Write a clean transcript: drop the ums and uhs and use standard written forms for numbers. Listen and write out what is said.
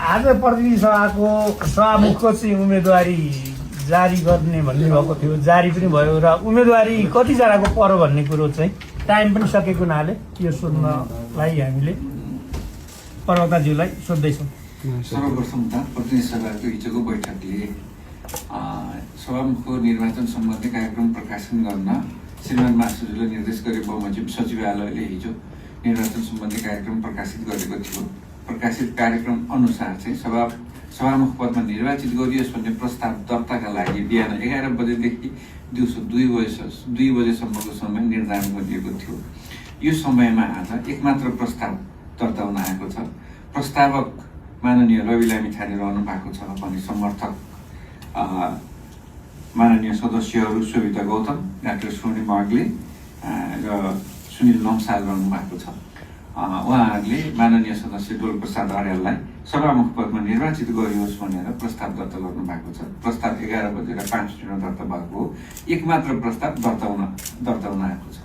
आज प्रतिनिधि सभाको सभामुखको चाहिँ उम्मेदवारी जारी गर्ने भन्ने भएको थियो, जारी पनि भयो र उम्मेदवारी कतिजनाको पर्यो भन्ने कुरो चाहिँ टाइम पनि सकेको हुनाले यो सोध्नलाई हामीले प्रवक्ताज्यूलाई सोध्दैछौँ। सर्वप्रथम त प्रतिनिधि सभाको हिजोको बैठकले सभामुखको निर्वाचन सम्बन्धी कार्यक्रम प्रकाशन गर्न श्रीमान महासचिवले निर्देश गरे बमोजिम सचिवालयले हिजो निर्वाचन सम्बन्धी कार्यक्रम प्रकाशित गरेको थियो। प्रकाशित कार्यक्रम अनुसार चाहिँ सभामुख पदमा निर्वाचित गरियोस् भन्ने प्रस्ताव दर्ताका लागि बिहान 11 बजेदेखि दिउँसो 2 बजेसम्मको समय निर्धारण गरिएको थियो। यो समयमा आज एकमात्र प्रस्ताव दर्ता हुन आएको छ। प्रस्तावक माननीय रवि लामिछाने रहनु भएको छ भने समर्थक माननीय सदस्यहरू शोभिता गौतम, डाक्टर सोनी माग्ले र सुनिल लम्साल रहनु भएको छ। उहाँहरूले माननीय सदस्य डोलप्रसाद अर्याललाई सभामुख पदमा निर्वाचित गरियोस् भनेर प्रस्ताव दर्ता गर्नु भएको छ। प्रस्ताव 11:05 दर्ता भएको हो। एकमात्र प्रस्ताव दर्ता हुन आएको छ।